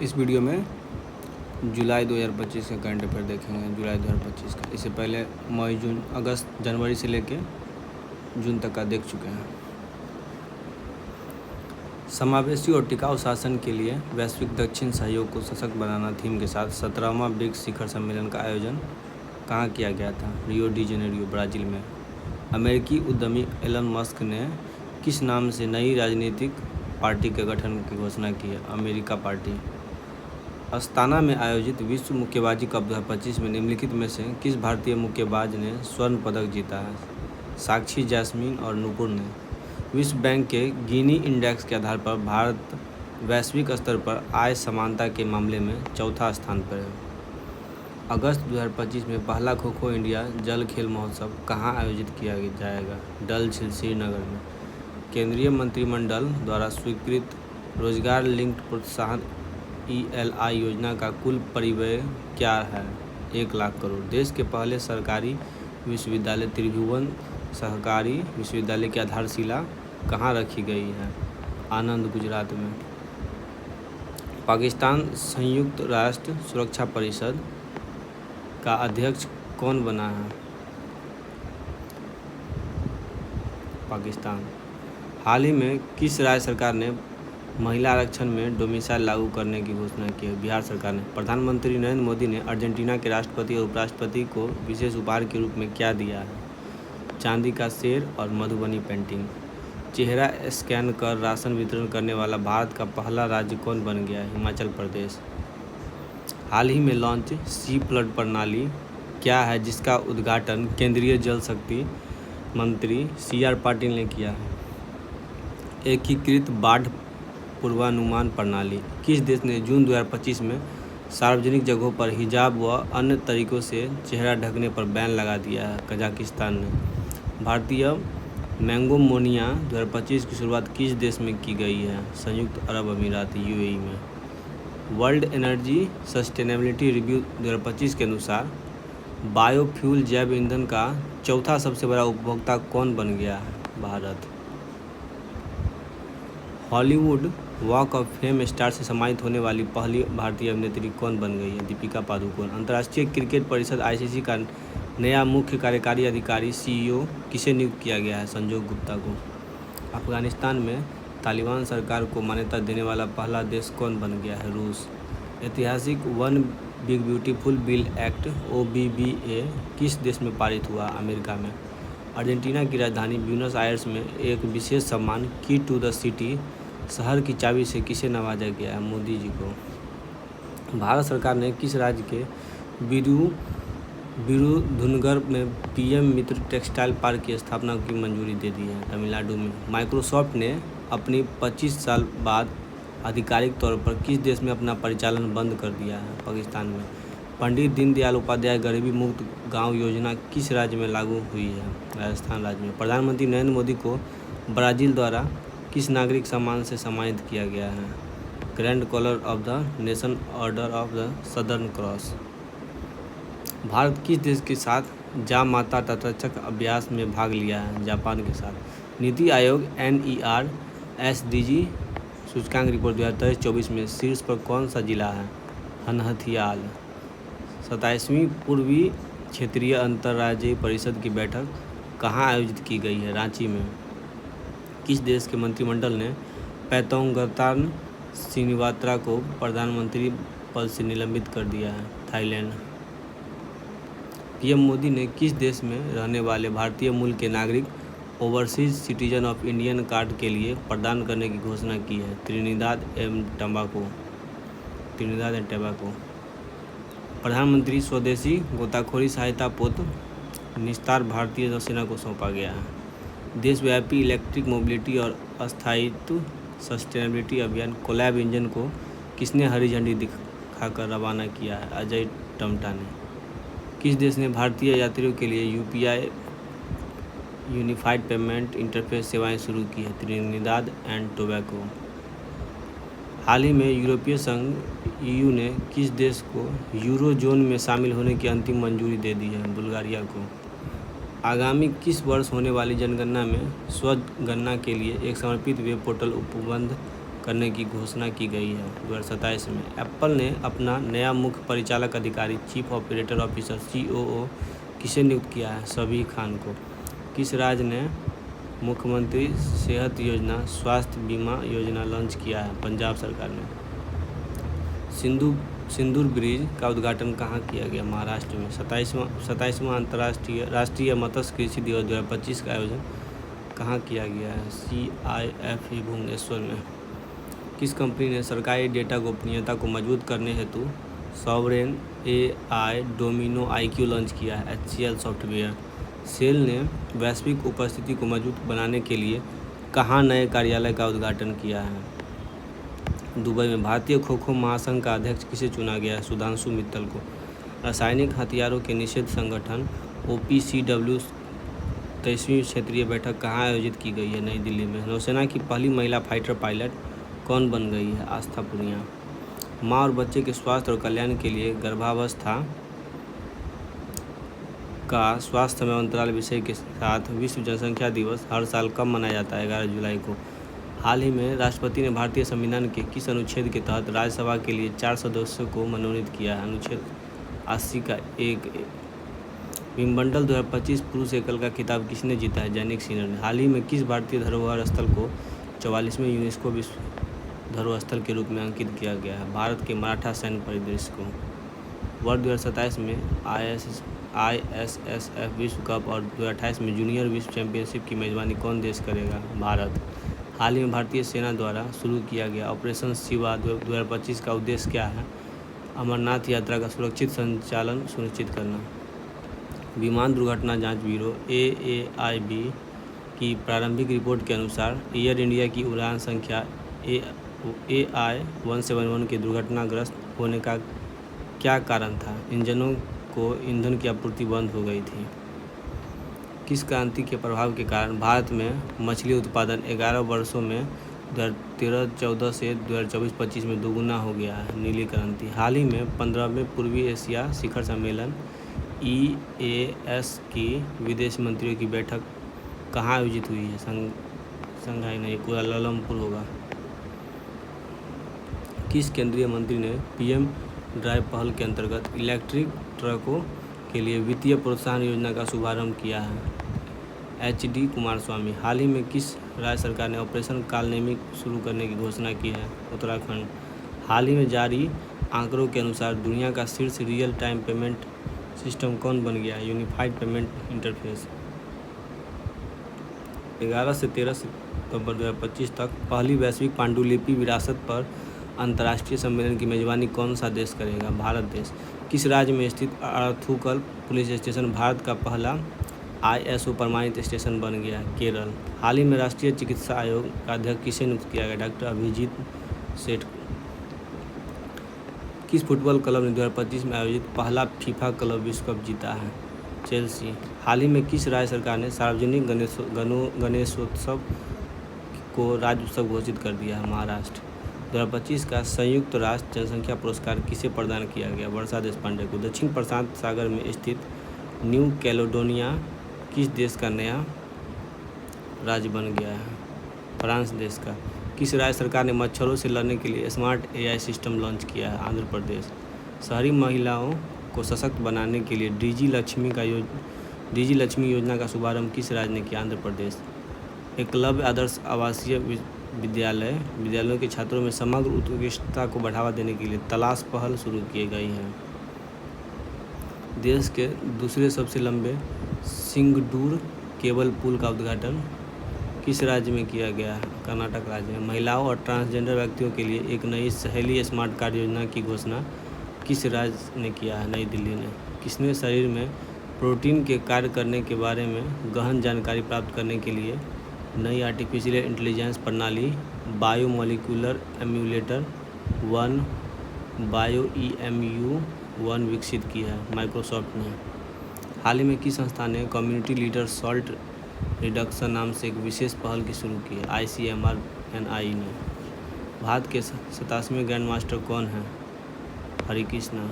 इस वीडियो में जुलाई 2025 का करंट अफेयर देखेंगे। जुलाई 2025 का, इससे पहले मई, जून, अगस्त, जनवरी से लेके जून तक का देख चुके हैं। समावेशी और टिकाऊ शासन के लिए वैश्विक दक्षिण सहयोग को सशक्त बनाना थीम के साथ 17वां ब्रिक्स शिखर सम्मेलन का आयोजन कहाँ किया गया था? रियो डी जेनेरियो, ब्राज़ील में। अमेरिकी उद्यमी एलन मस्क ने किस नाम से नई राजनीतिक पार्टी के गठन की घोषणा की है? America party. अस्ताना में आयोजित विश्व मुक्केबाजी कप 2025 में निम्नलिखित में से किस भारतीय मुक्केबाज ने स्वर्ण पदक जीता है? साक्षी, जैस्मीन और नूपुर ने। विश्व बैंक के गिनी इंडेक्स के आधार पर भारत वैश्विक स्तर पर आय समानता के मामले में चौथा स्थान पर है। अगस्त 2025 में पहला खो खो इंडिया जल खेल महोत्सव कहाँ आयोजित किया जाएगा? डल झील, श्रीनगर में। केंद्रीय मंत्रिमंडल द्वारा स्वीकृत रोजगार लिंक्ड प्रोत्साहन ELI योजना का कुल परिव्यय क्या है? 1 लाख करोड़। देश के पहले सरकारी विश्वविद्यालय त्रिभुवन सहकारी विश्वविद्यालय की आधारशिला कहाँ रखी गई है? आनंद, गुजरात में। पाकिस्तान संयुक्त राष्ट्र सुरक्षा परिषद का अध्यक्ष कौन बना है? पाकिस्तान। हाल ही में किस राज्य सरकार ने महिला आरक्षण में डोमिसाइल लागू करने की घोषणा की है? बिहार सरकार ने। प्रधानमंत्री नरेंद्र मोदी ने अर्जेंटीना के राष्ट्रपति और उपराष्ट्रपति को विशेष उपहार के रूप में क्या दिया है? चांदी का शेर और मधुबनी पेंटिंग। चेहरा स्कैन कर राशन वितरण करने वाला भारत का पहला राज्य कौन बन गया है? हिमाचल प्रदेश। हाल ही में लॉन्च सी फ्लड प्रणाली क्या है जिसका उद्घाटन केंद्रीय जल शक्ति मंत्री CR पाटिल ने किया है? एकीकृत बाढ़ पूर्वानुमान प्रणाली। किस देश ने जून 2025 में सार्वजनिक जगहों पर हिजाब व अन्य तरीकों से चेहरा ढकने पर बैन लगा दिया है? कजाकिस्तान ने। भारतीय मैंगोमोनिया 2025 की शुरुआत किस देश में की गई है? संयुक्त अरब अमीरात, UAE में। वर्ल्ड एनर्जी सस्टेनेबिलिटी रिव्यू 2025 के अनुसार बायोफ्यूल जैव ईंधन का चौथा सबसे बड़ा उपभोक्ता कौन बन गया है? Bharat. Hollywood walk of fame star से सम्मानित होने वाली पहली भारतीय अभिनेत्री कौन बन गई है? दीपिका पादुकोण। अंतर्राष्ट्रीय क्रिकेट परिषद ICC का नया मुख्य कार्यकारी अधिकारी CEO किसे नियुक्त किया गया है? संजोग गुप्ता को। अफगानिस्तान में तालिबान सरकार को मान्यता देने वाला पहला देश कौन बन गया है? रूस। ऐतिहासिक one big beautiful bill act OBBA किस देश में पारित हुआ? अमेरिका में। अर्जेंटीना की राजधानी ब्यूनस आयर्स में एक विशेष सम्मान की टू द सिटी शहर की चाबी से किसे नवाजा गया है? मोदी जी को। भारत सरकार ने किस राज्य के बिरुधुनगर में PM मित्र टेक्सटाइल पार्क की स्थापना की मंजूरी दे दी है? तमिलनाडु में। माइक्रोसॉफ्ट ने अपनी 25 साल बाद आधिकारिक तौर पर किस देश में अपना परिचालन बंद कर दिया है? पाकिस्तान में। पंडित दीनदयाल उपाध्याय गरीबी मुक्त गांव योजना किस राज्य में लागू हुई है? राजस्थान राज्य में। प्रधानमंत्री नरेंद्र मोदी को ब्राज़ील द्वारा किस नागरिक सम्मान से सम्मानित किया गया है? Grand collar of the nation, order of the southern cross. Bharat किस देश के साथ जामाता तटरक्षक अभ्यास में भाग लिया है? जापान के साथ। नीति आयोग NER SDG सूचकांक रिपोर्ट 2023-24 में शीर्ष पर कौन सा जिला है? हनहथियाल। 27वीं पूर्वी क्षेत्रीय अंतर्राज्यीय परिषद की बैठक कहाँ आयोजित की गई है? रांची में। किस देश के मंत्रिमंडल ने पैतोंगतान श्रीनिवात्रा को प्रधानमंत्री पद से निलंबित कर दिया है? थाईलैंड। PM मोदी ने किस देश में रहने वाले भारतीय मूल के नागरिक overseas citizen of Indian card के लिए प्रदान करने की घोषणा की है? Trinidad and Tobago. प्रधानमंत्री स्वदेशी गोताखोरी सहायता पोत निस्तार भारतीय नौसेना को सौंपा गया है। देशव्यापी इलेक्ट्रिक मोबिलिटी और स्थायित्व सस्टेनेबिलिटी अभियान कोलैब इंजन को किसने हरी झंडी दिखाकर रवाना किया है? अजय टम्टा ने। किस देश ने भारतीय यात्रियों के लिए UPI यूनिफाइड पेमेंट इंटरफेस सेवाएं शुरू की है? Trinidad and Tobago. हाल ही में यूरोपीय संघ EU ने किस देश को यूरो जोन में शामिल होने की अंतिम मंजूरी दे दी है? बुल्गारिया को। आगामी किस वर्ष होने वाली जनगणना में स्वगणना के लिए एक समर्पित वेब पोर्टल उपलब्ध करने की घोषणा की गई है 2027 में। एप्पल ने अपना नया मुख्य परिचालक अधिकारी चीफ ऑपरेटर ऑफिसर COO किसे नियुक्त किया है? सबीर खान को। किस राज्य ने मुख्यमंत्री सेहत योजना स्वास्थ्य बीमा योजना लॉन्च किया है? पंजाब सरकार ने। सिंदूर ब्रिज का उद्घाटन कहाँ किया गया? महाराष्ट्र में। 27वां अंतर्राष्ट्रीय राष्ट्रीय मत्स्य कृषि दिवस 2025 का आयोजन कहाँ किया गया है? CIFE भुवनेश्वर में। किस कंपनी ने सरकारी डेटा गोपनीयता को मजबूत करने हेतु sovereign AI domino IQ launch किया है? HCL software. सेल ने वैश्विक उपस्थिति को मजबूत बनाने के लिए कहाँ नए कार्यालय का उद्घाटन किया है? दुबई में। भारतीय खो खो महासंघ का अध्यक्ष किसे चुना गया है? सुधांशु मित्तल को। रासायनिक हथियारों के निषेध संगठन OPCW 23वीं क्षेत्रीय बैठक कहाँ आयोजित की गई है? नई दिल्ली में। नौसेना की पहली महिला फाइटर पायलट कौन बन गई है? आस्था पुनिया। माँ और बच्चे के स्वास्थ्य और कल्याण के लिए गर्भावस्था का स्वास्थ्य समय अंतराल विषय के साथ विश्व जनसंख्या दिवस हर साल कब मनाया जाता है? 11 जुलाई को। हाल ही में राष्ट्रपति ने भारतीय संविधान के किस अनुच्छेद के तहत राज्यसभा के लिए 4 सदस्यों को मनोनीत किया है? अनुच्छेद 80 का 1। विंबलडन 2025 पुरुष एकल का खिताब किसने जीता है? जैनिक सिनर ने। हाल ही में किस भारतीय धरोहर स्थल को 44वें यूनेस्को विश्व धरोहर स्थल के रूप में अंकित किया गया है? भारत के मराठा सैन्य परिदृश्य को। वर्ष 2027 में ISSF विश्व कप और 2028 में जूनियर विश्व चैंपियनशिप की मेजबानी कौन देश करेगा? भारत। हाल ही में भारतीय सेना द्वारा शुरू किया गया ऑपरेशन शिवा 2025 का उद्देश्य क्या है? अमरनाथ यात्रा का सुरक्षित संचालन सुनिश्चित करना। विमान दुर्घटना जांच ब्यूरो AAIB की प्रारंभिक रिपोर्ट के अनुसार एयर इंडिया की उड़ान संख्या AI 171 के दुर्घटनाग्रस्त होने का क्या कारण था? इंजनों को ईंधन की आपूर्ति बंद हो गई थी। किस क्रांति के प्रभाव के कारण भारत में मछली उत्पादन 11 वर्षों में 2013-14 से 2024-25 में दोगुना हो गया है? नीली क्रांति। हाल ही में 15वें पूर्वी एशिया शिखर सम्मेलन EAS की विदेश मंत्रियों की बैठक कहाँ आयोजित हुई है? शंघाई नहीं, कुआलालंपुर होगा। किस केंद्रीय मंत्री ने PM ड्राइव पहल के अंतर्गत इलेक्ट्रिक ट्रकों के लिए वित्तीय प्रोत्साहन योजना का शुभारंभ किया है? HD कुमारस्वामी। हाल ही में किस राज्य सरकार ने ऑपरेशन कालनेमी शुरू करने की घोषणा की है? उत्तराखंड। हाल ही में जारी आंकड़ों के अनुसार दुनिया का शीर्ष रियल टाइम पेमेंट सिस्टम कौन बन गया? Unified payment interface. 11 से 13 सितंबर 2025 तक पहली वैश्विक पांडुलिपि विरासत पर अंतर्राष्ट्रीय सम्मेलन की मेजबानी कौन सा देश करेगा? भारत देश। किस राज्य में स्थित अर्थुकल पुलिस स्टेशन भारत का पहला ISO प्रमाणित स्टेशन बन गया? केरल। हाल ही में राष्ट्रीय चिकित्सा आयोग का अध्यक्ष किसे नियुक्त किया गया? डॉक्टर अभिजीत सेठ। किस फुटबॉल क्लब ने 2025 में आयोजित पहला फीफा क्लब विश्व कप जीता है? चेल्सी। हाल ही में किस राज्य सरकार ने सार्वजनिक गणेशोत्सव को राज्य उत्सव घोषित कर दिया है? महाराष्ट्र। 2025 का संयुक्त राष्ट्र जनसंख्या पुरस्कार किसे प्रदान किया गया? वर्षा देशपांडे को। दक्षिण प्रशांत सागर में स्थित न्यू कैलेडोनिया किस देश का नया राज्य बन गया है? फ्रांस देश का। किस राज्य सरकार ने मच्छरों से लड़ने के लिए स्मार्ट AI सिस्टम लॉन्च किया है? आंध्र प्रदेश। शहरी महिलाओं को सशक्त बनाने के लिए डिजी लक्ष्मी योजना का शुभारंभ किस राज्य ने किया? आंध्र प्रदेश। एकलव्य आदर्श आवासीय विद्यालयों के छात्रों में समग्र उत्कृष्टता को बढ़ावा देने के लिए तलाश पहल शुरू की गई है। देश के दूसरे सबसे लंबे सिंगडूर केबल पुल का उद्घाटन किस राज्य में किया गया है? कर्नाटक राज्य में। महिलाओं और ट्रांसजेंडर व्यक्तियों के लिए एक नई सहेली स्मार्ट कार्ड योजना की घोषणा किस राज्य ने किया है? नई दिल्ली ने। किसने शरीर में प्रोटीन के कार्य करने के बारे में गहन जानकारी प्राप्त करने के लिए नई आर्टिफिशियल इंटेलिजेंस प्रणाली बायोमोलिकुलर एम्यूलेटर 1 BioEMU-1 विकसित की है? माइक्रोसॉफ्ट ने। हाल ही में किस संस्था ने कम्युनिटी लीडर सॉल्ट रिडक्शन नाम से एक विशेष पहल की शुरू की है? ICMR-NI ने। भारत के 87वें ग्रैंड मास्टर कौन हैं? हरिकृष्णा।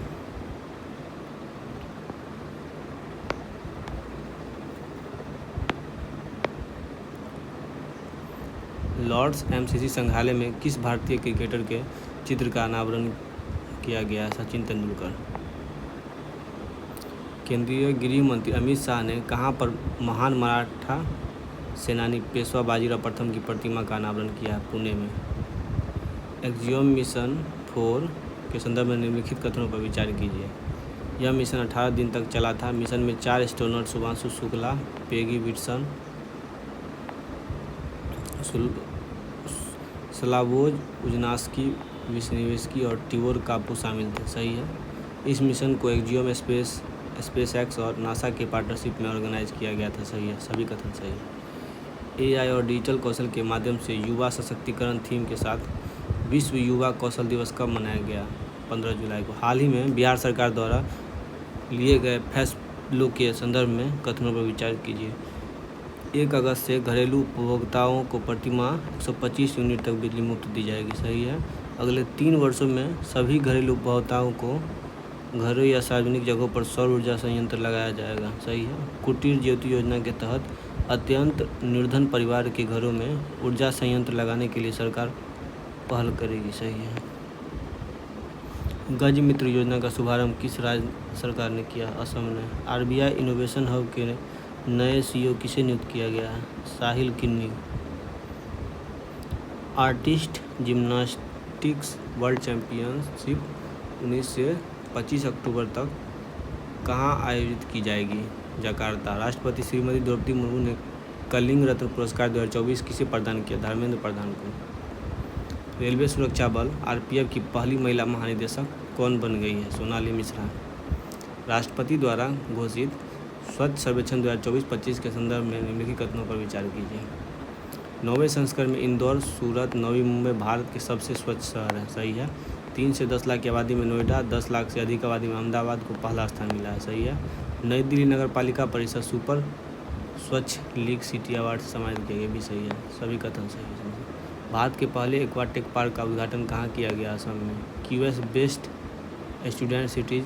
लॉर्ड्स एमसीसी संग्रहालय में किस भारतीय क्रिकेटर के चित्र का अनावरण किया गया? सचिन तेंदुलकर। केंद्रीय गृह मंत्री अमित शाह ने कहां पर महान मराठा सेनानी पेशवा बाजीराव प्रथम की प्रतिमा का अनावरण किया? पुणे में। एक्जियोम मिशन 4 के संदर्भ में निम्नलिखित कथनों पर विचार कीजिए। यह मिशन 18 दिन तक चला था। मिशन में 4 astronaut Shubhanshu Shukla, Peggy Whitson, Slawosz Uznanski, Wisniewski और टिबोर कापू शामिल थे। सही है। इस मिशन को एक्जियोम स्पेसएक्स और नासा के पार्टनरशिप में ऑर्गेनाइज किया गया था। सही है। सभी कथन सही है। एआई और डिजिटल कौशल के माध्यम से युवा सशक्तिकरण थीम के साथ विश्व युवा कौशल दिवस कब मनाया गया? 15 जुलाई को। हाल ही में बिहार सरकार द्वारा लिए गए फैसलों के संदर्भ में कथनों पर विचार कीजिए। 1 अगस्त से घरेलू उपभोक्ताओं को प्रति माह 125 यूनिट तक बिजली मुफ्त दी जाएगी। सही है। अगले 3 वर्षों में सभी घरेलू उपभोक्ताओं को घरों या सार्वजनिक जगहों पर सौर ऊर्जा संयंत्र लगाया जाएगा। सही है। कुटीर ज्योति योजना के तहत अत्यंत निर्धन परिवार के घरों में ऊर्जा संयंत्र लगाने के लिए सरकार पहल करेगी। सही है। गज मित्र योजना का शुभारंभ किस राज्य सरकार ने किया? असम ने। आरबीआई इनोवेशन हब के नए सीईओ किसे नियुक्त किया गया है? साहिल किन्नी। आर्टिस्ट जिम्नास्टिक्स वर्ल्ड चैंपियनशिप 19 से 25 अक्टूबर तक कहाँ आयोजित की जाएगी? जकार्ता। राष्ट्रपति श्रीमती द्रौपदी मुर्मू ने कलिंग रत्न पुरस्कार 2024 किसे प्रदान किया? धर्मेंद्र प्रधान को। रेलवे सुरक्षा बल आरपीएफ की पहली महिला महानिदेशक कौन बन गई है? सोनाली मिश्रा। राष्ट्रपति द्वारा घोषित स्वच्छ सर्वेक्षण 2024-25 के संदर्भ में निम्नलिखित कथनों पर विचार कीजिए। 9वें संस्करण में इंदौर, सूरत, नवी मुंबई भारत के सबसे स्वच्छ शहर है। सही है। 3 से 10 लाख की आबादी में नोएडा, 10 लाख से अधिक आबादी में अहमदाबाद को पहला स्थान मिला है। सही है। नई दिल्ली नगर पालिका परिषद सुपर स्वच्छ लीग सिटी अवार्ड से सम्मानित किया गया। भी सही है। सभी कथन सही है। भारत के पहले एक्वाटेक पार्क का उद्घाटन कहाँ किया गया? असम में। QS best student cities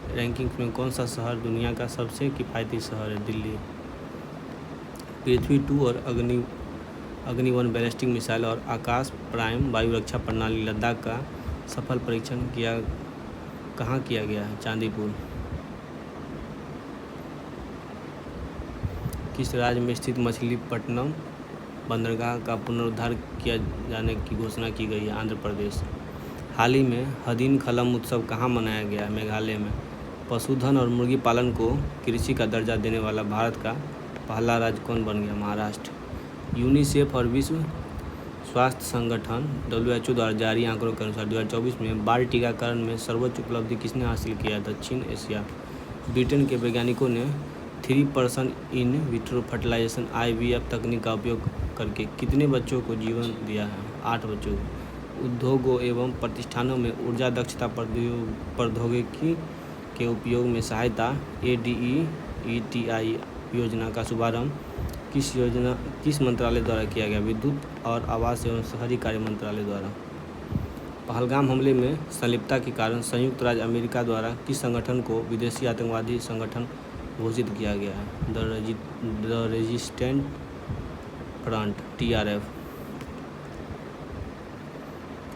ranking में कौन सा शहर दुनिया का सबसे किफ़ायती शहर है? दिल्ली। पृथ्वी 2 और अग्नि 1 बैलिस्टिक मिसाइल और आकाश प्राइम वायु रक्षा प्रणाली लद्दाख का सफल परीक्षण कहाँ किया गया है? चांदीपुर। किस राज्य में स्थित मछलीपट्टनम बंदरगाह का पुनरुद्धार किया जाने की घोषणा की गई है? आंध्र प्रदेश। हाल ही में हदीन खलम उत्सव कहाँ मनाया गया है? मेघालय में। पशुधन और मुर्गी पालन को कृषि का दर्जा देने वाला भारत का पहला राज्य कौन बन गया? महाराष्ट्र। यूनिसेफ और विश्व स्वास्थ्य संगठन WHO द्वारा जारी आंकड़ों के अनुसार 2024 में बाल टीकाकरण में सर्वोच्च उपलब्धि किसने हासिल किया? दक्षिण एशिया। ब्रिटेन के वैज्ञानिकों ने 3% इन विट्रो फर्टिलाइजेशन IVF तकनीक का उपयोग करके कितने बच्चों को जीवन दिया है? 8 बच्चों को। उद्योगों एवं प्रतिष्ठानों में ऊर्जा दक्षता प्रौद्योगिकी के उपयोग में सहायता ADETI योजना का शुभारंभ किस मंत्रालय द्वारा किया गया? विद्युत और आवास एवं शहरी कार्य मंत्रालय द्वारा। पहलगाम हमले में संलिप्तता के कारण संयुक्त राज्य अमेरिका द्वारा किस संगठन को विदेशी आतंकवादी संगठन घोषित किया गया है? The resistant front TRF।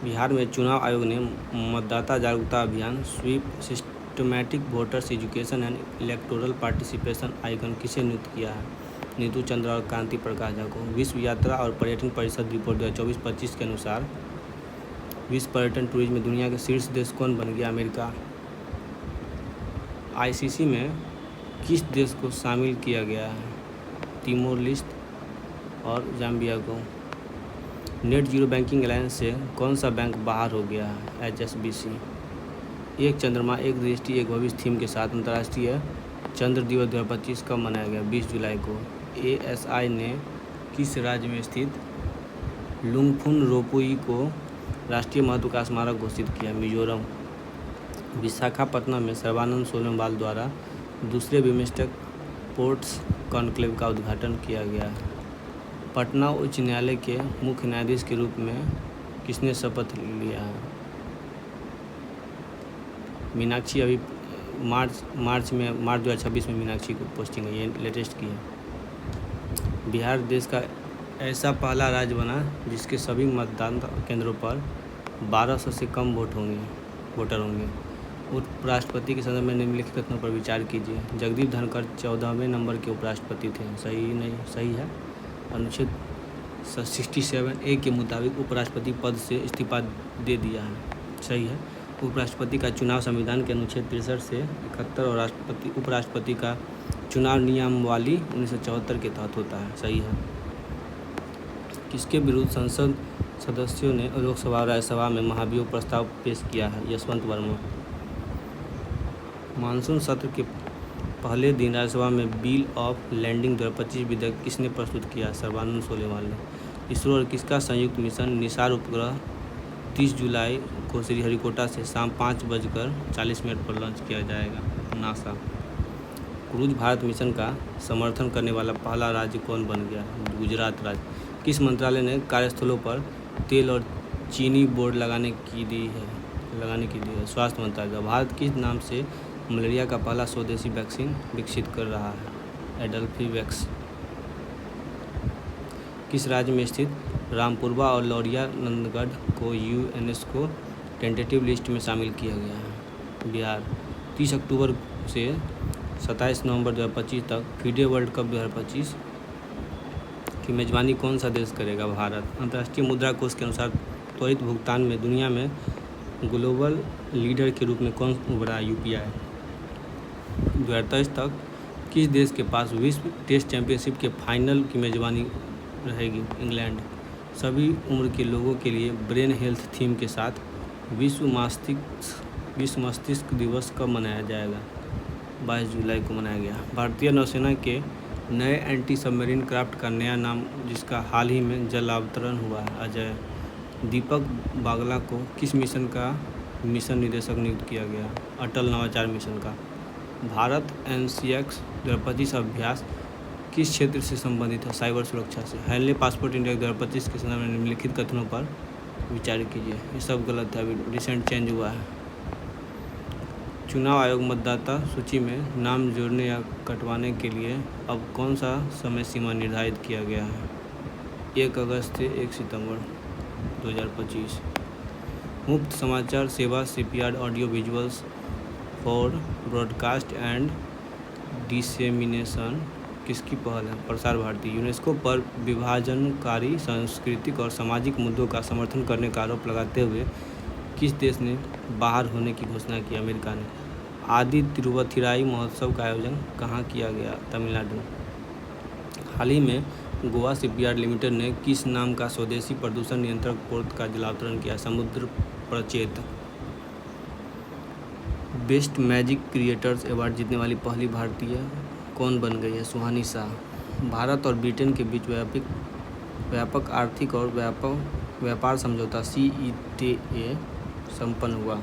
Bihar में चुनाव आयोग ने मतदाता जागरूकता अभियान SVEEP systematic voters education and electoral participation icon किसे नियुक्त किया है? नीतू चंद्रा और कांति प्रकाश झा को। विश्व यात्रा और पर्यटन परिषद रिपोर्ट 2024-25 के अनुसार विश्व पर्यटन टूरिज्म में दुनिया के शीर्ष देश कौन बन गया? अमेरिका। ICC में किस देश को शामिल किया गया है? तिमोर लेस्टे और जाम्बिया को। नेट जीरो बैंकिंग अलायंस से कौन सा बैंक बाहर हो गया है? HSBC। एक चंद्रमा एक दृष्टि एक भविष्य थीम के साथ अंतर्राष्ट्रीय चंद्र दिवस 2025 कब मनाया गया? 20 जुलाई को। ASI ने किस राज्य में स्थित लुंगफुन रोपुई को राष्ट्रीय महत्व का स्मारक घोषित किया? मिजोरम। विशाखापट्टनम में सर्बानंद सोनोवाल द्वारा दूसरे बिम्स्टेक पोर्ट्स कॉन्क्लेव का उद्घाटन किया गया है। पटना उच्च न्यायालय के मुख्य न्यायाधीश के रूप में किसने शपथ लिया है? मीनाक्षी। अभी मार्च 2026 में मीनाक्षी को पोस्टिंग है, ये लेटेस्ट की है। बिहार देश का ऐसा पहला राज्य बना जिसके सभी मतदान केंद्रों पर 1200 से कम वोटर होंगे। उपराष्ट्रपति के संदर्भ में निम्नलिखित कथनों पर विचार कीजिए। जगदीप धनखड़ 14वें नंबर के उपराष्ट्रपति थे। सही है। अनुच्छेद 67A के मुताबिक उपराष्ट्रपति पद से इस्तीफा दे दिया है। सही है। उपराष्ट्रपति का चुनाव संविधान के अनुच्छेद 63 से 71 और उपराष्ट्रपति का चुनाव नियमावली 1974 के तहत होता है। सही है। किसके विरुद्ध संसद सदस्यों ने लोकसभा और राज्यसभा में महाभियोग प्रस्ताव पेश किया है? यशवंत वर्मा। मानसून सत्र के पहले दिन राज्यसभा में बिल ऑफ लैंडिंग 2025 विधेयक किसने प्रस्तुत किया? सर्बानंद सोनोवाल ने। इसरो और किसका संयुक्त मिशन निसार उपग्रह 30 जुलाई को श्रीहरिकोटा से शाम 5:40 पर लॉन्च किया जाएगा? नासा। क्रूज भारत मिशन का समर्थन करने वाला पहला राज्य कौन बन गया? गुजरात राज्य। किस मंत्रालय ने कार्यस्थलों पर तेल और चीनी बोर्ड लगाने की दी है? स्वास्थ्य मंत्रालय। भारत किस नाम से मलेरिया का पहला स्वदेशी वैक्सीन विकसित कर रहा है? एडल्फीवैक्स। किस राज्य में स्थित रामपुरवा और लौरिया नंदगढ़ को यूनेस्को टेंटेटिव लिस्ट में शामिल किया गया है? बिहार। 30 अक्टूबर से 27 नवंबर 2025 तक फीडे वर्ल्ड कप 2025 की मेजबानी कौन सा देश करेगा? भारत। अंतर्राष्ट्रीय मुद्रा कोष के अनुसार त्वरित भुगतान में दुनिया में ग्लोबल लीडर के रूप में कौन उभरा? UPI। 2023 तक किस देश के पास विश्व टेस्ट चैंपियनशिप के फाइनल की मेजबानी रहेगी? इंग्लैंड। सभी उम्र के लोगों के लिए ब्रेन हेल्थ थीम के साथ विश्व मस्तिष्क दिवस कब मनाया जाएगा? 22 जुलाई को मनाया गया। भारतीय नौसेना के नए एंटी सबमरीन क्राफ्ट का नया नाम जिसका हाल ही में जल अवतरण हुआ है? अजय। दीपक बागला को किस मिशन का मिशन निदेशक नियुक्त किया गया? अटल नवाचार मिशन का। भारत NCX 2025 अभ्यास किस क्षेत्र से संबंधित है? साइबर सुरक्षा से। हैले पासपोर्ट इंडिया 2025 के संदर्भ में निम्नलिखित कथनों पर विचार कीजिए। ये सब गलत है, अभी रिसेंट चेंज हुआ है। चुनाव आयोग मतदाता सूची में नाम जोड़ने या कटवाने के लिए अब कौन सा समय सीमा निर्धारित किया गया है? 1 अगस्त से 1 सितंबर 2025। मुफ्त समाचार सेवा CPR audio visuals for broadcast and dissemination किसकी पहल है? प्रसार भारती। यूनेस्को पर विभाजनकारी सांस्कृतिक और सामाजिक मुद्दों का समर्थन करने का आरोप लगाते हुए किस देश ने बाहर होने की घोषणा की? अमेरिका ने। आदि तिरुवथिराई महोत्सव का आयोजन कहाँ किया गया? तमिलनाडु। हाल ही में गोवा शिपयार्ड लिमिटेड ने किस नाम का स्वदेशी प्रदूषण नियंत्रक पोत का जलावतरण किया? समुद्र प्रचेत। बेस्ट मैजिक क्रिएटर्स अवार्ड जीतने वाली पहली भारतीय कौन बन गई है? सुहानी शाह। भारत और ब्रिटेन के बीच व्यापक आर्थिक और व्यापार समझौता CETA संपन्न हुआ।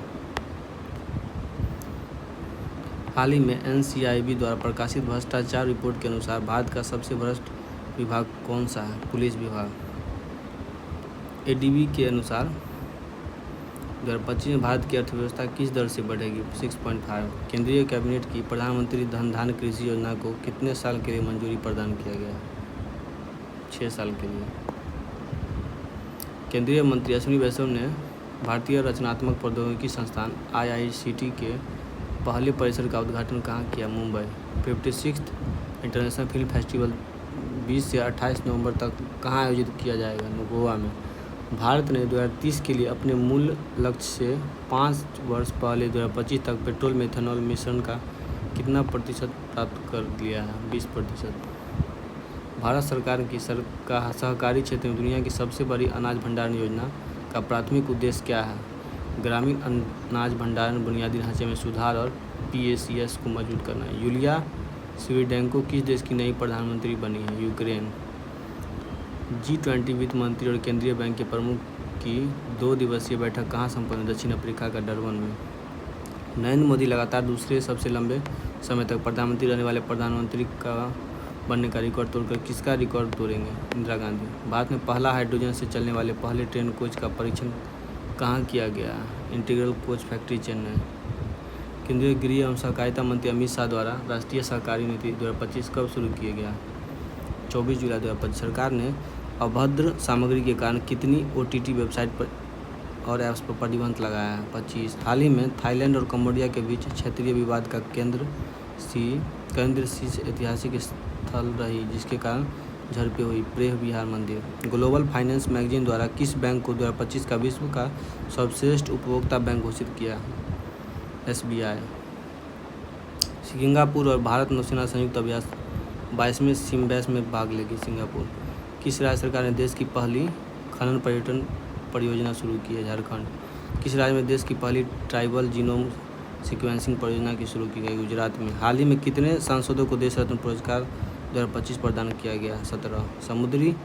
हाल ही में NCIB द्वारा प्रकाशित भ्रष्टाचार रिपोर्ट के अनुसार भारत का सबसे भ्रष्ट विभाग कौन सा है? पुलिस विभाग। ADB के अनुसार 2025 में भारत की अर्थव्यवस्था किस दर से बढ़ेगी? 6.5। केंद्रीय कैबिनेट की प्रधानमंत्री धन कृषि योजना को कितने साल के लिए मंजूरी प्रदान किया गया? 6 साल के लिए। केंद्रीय मंत्री अश्विनी वैष्णव ने भारतीय रचनात्मक प्रौद्योगिकी संस्थान IICT के पहले परिसर का उद्घाटन कहाँ किया? Mumbai. 56th international film festival 20 से 28 नवंबर तक कहाँ आयोजित किया जाएगा? गोवा में। भारत ने 2030 के लिए अपने मूल लक्ष्य से 5 वर्ष पहले 2025 तक पेट्रोल में इथेनॉल मिश्रण का कितना प्रतिशत प्राप्त कर लिया है? 20%। भारत सरकार की सहकारी क्षेत्र में दुनिया की सबसे बड़ी अनाज भंडारण योजना का प्राथमिक उद्देश्य क्या है? ग्रामीण अनाज भंडारण बुनियादी ढांचे में सुधार और PACS को मजबूत करना। यूलिया स्वीडेंको किस देश की नई प्रधानमंत्री बनी है? यूक्रेन। G20 वित्त मंत्री और केंद्रीय बैंक के प्रमुख की 2 दिवसीय बैठक कहाँ संपन्न? दक्षिण अफ्रीका का डरबन में। नरेंद्र मोदी लगातार दूसरे सबसे लंबे समय तक प्रधानमंत्री रहने वाले प्रधानमंत्री का बनने का रिकॉर्ड तोड़कर किसका रिकॉर्ड तोड़ेंगे? इंदिरा गांधी। भारत में पहला हाइड्रोजन से चलने वाले पहले ट्रेन कोच का परीक्षण कहाँ किया गया? Integral coach factory Chennai. केंद्रीय गृह एवं सहकारिता मंत्री अमित शाह द्वारा राष्ट्रीय सहकारी नीति 2025 कब शुरू किया गया? 24 जुलाई 2025। सरकार ने अभद्र सामग्री के कारण कितनी OTT वेबसाइट पर और ऐप्स पर प्रतिबंध लगाया है? 25। हाल ही में थाईलैंड और कंबोडिया के बीच क्षेत्रीय विवाद का केंद्र शीर्ष ऐतिहासिक स्थल रही, जिसके कारण झड़पें हुई। प्रेह विहार मंदिर। ग्लोबल फाइनेंस मैगजीन द्वारा किस बैंक को 2025 का विश्व का सर्वश्रेष्ठ उपभोक्ता बैंक घोषित किया? SBI। सिंगापुर और भारत नौसेना संयुक्त अभ्यास 22वें सिम्बैस में भाग लेगी। सिंगापुर। किस राज्य सरकार ने देश की पहली खनन पर्यटन परियोजना शुरू की है? झारखंड। किस राज्य में देश की पहली ट्राइबल जीनोम सीक्वेंसिंग परियोजना की शुरू की गई? गुजरात में। हाल ही में कितने सांसदों को देश रत्न पुरस्कार 2025 प्रदान किया गया? 17। समुद्री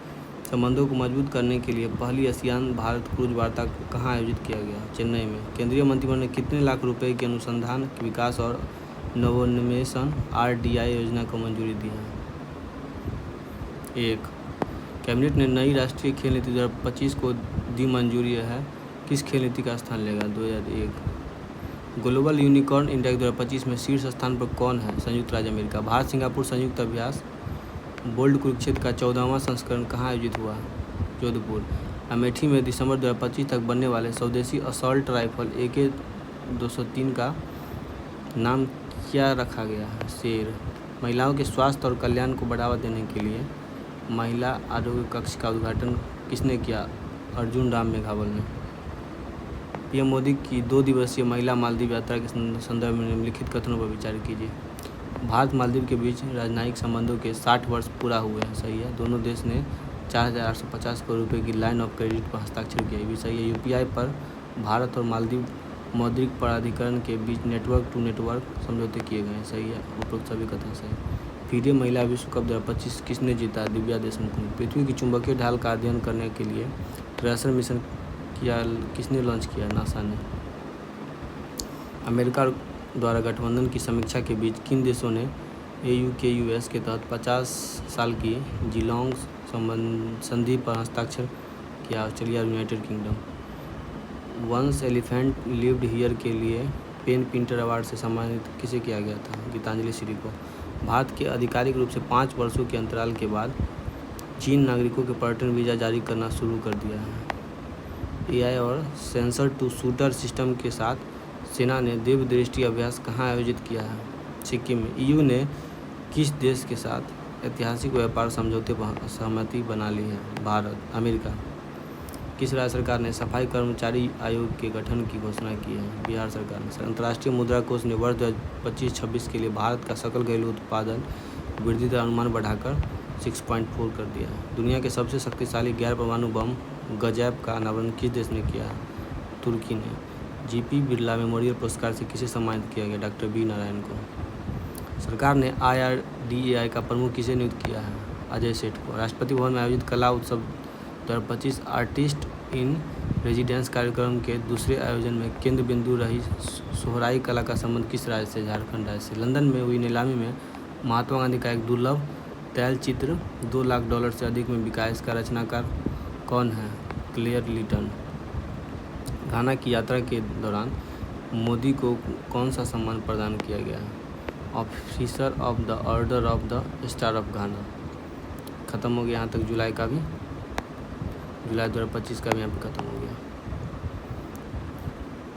संबंधों को मजबूत करने के लिए पहली आसियान भारत क्रूज वार्ता कहाँ आयोजित किया गया? चेन्नई में। केंद्रीय मंत्रिमंडल ने कितने लाख रुपए की अनुसंधान, विकास और नवोन्मेषण RDI योजना को मंजूरी दी है? 1। कैबिनेट ने नई राष्ट्रीय खेल नीति 2025 को दी मंजूरी है, किस खेल नीति का स्थान लेगा? 2001। ग्लोबल यूनिकॉर्न इंडेक्स 2025 में शीर्ष स्थान पर कौन है? संयुक्त राज्य अमेरिका। भारत सिंगापुर संयुक्त अभ्यास बोल्ड कुरुक्षेत्र का 14वां संस्करण कहाँ आयोजित हुआ? जोधपुर। अमेठी में दिसंबर 2025 तक बनने वाले स्वदेशी असॉल्ट राइफल AK-203 का नाम क्या रखा गया है? शेर। महिलाओं के स्वास्थ्य और कल्याण को बढ़ावा देने के लिए महिला आरोग्य कक्ष का उद्घाटन किसने किया? अर्जुन राम मेघवाल ने। PM मोदी की 2 दिवसीय महिला मालदीव यात्रा के संदर्भ में निम्नलिखित कथनों पर विचार कीजिए। भारत मालदीव के बीच राजनयिक संबंधों के 60 वर्ष पूरा हुए हैं। सही है। दोनों देश ने 4,850 करोड़ रुपए की लाइन ऑफ क्रेडिट पर हस्ताक्षर किया। ये भी सही है। UPI पर भारत और मालदीव मौद्रिक प्राधिकरण के बीच नेटवर्क टू नेटवर्क समझौते किए गए हैं। सही है। उपरोक्त सभी कथन सही। FIDE महिला विश्व कप 2025 किसने जीता? दिव्या देशमुख ने। पृथ्वी की चुंबकीय ढाल का अध्ययन करने के लिए ट्रेसर मिशन किसने लॉन्च किया? नासा ने। अमेरिका द्वारा गठबंधन की समीक्षा के बीच किन देशों ने AUKUS के तहत 50 साल की जिलोंग संधि पर हस्ताक्षर किया? ऑस्ट्रेलिया और United Kingdom. Once elephant lived here के लिए पेन पिंटर अवार्ड से सम्मानित किसे किया गया था? गीतांजलि श्री को। भारत के आधिकारिक रूप से 5 वर्षों के अंतराल के बाद चीन नागरिकों के पर्यटन वीज़ा जारी करना शुरू कर दिया है। AI और सेंसर टू शूटर सिस्टम के साथ सेना ने दिव्य दृष्टि अभ्यास कहाँ आयोजित किया है? सिक्किम में। EU ने किस देश के साथ ऐतिहासिक व्यापार समझौते पर सहमति बना ली है? भारत। अमेरिका। किस राज्य सरकार ने सफाई कर्मचारी आयोग के गठन की घोषणा की है? बिहार सरकार ने। अंतर्राष्ट्रीय मुद्रा कोष ने वर्ष 2025-26 के लिए भारत का सकल घरेलू उत्पादन वृद्धि दर अनुमान बढ़ाकर 6.4 कर दिया है। दुनिया के सबसे शक्तिशाली गैर परमाणु बम गजैब का अनावरण किस देश ने किया है? तुर्की ने। GP बिरला मेमोरियल पुरस्कार से किसे सम्मानित किया गया? डॉक्टर B नारायण को। सरकार ने IRDAI का प्रमुख किसे नियुक्त किया है? अजय सेठ को। राष्ट्रपति भवन में आयोजित कला उत्सव 2025 आर्टिस्ट इन रेजिडेंस कार्यक्रम के दूसरे आयोजन में केंद्र बिंदु रही सोहराई कला का संबंध किस राज्य से? झारखंड राज्य से। लंदन में हुई नीलामी में महात्मा गांधी का एक दुर्लभ तैल चित्र $2 लाख से अधिक में बिका। इसका रचनाकार कौन है? क्लेयर लिटन। घाना की यात्रा के दौरान मोदी को कौन सा सम्मान प्रदान किया गया है? Officer of the order of the star of घाना। ख़त्म हो गया यहाँ तक जुलाई 2025 का भी यहाँ पर ख़त्म हो गया।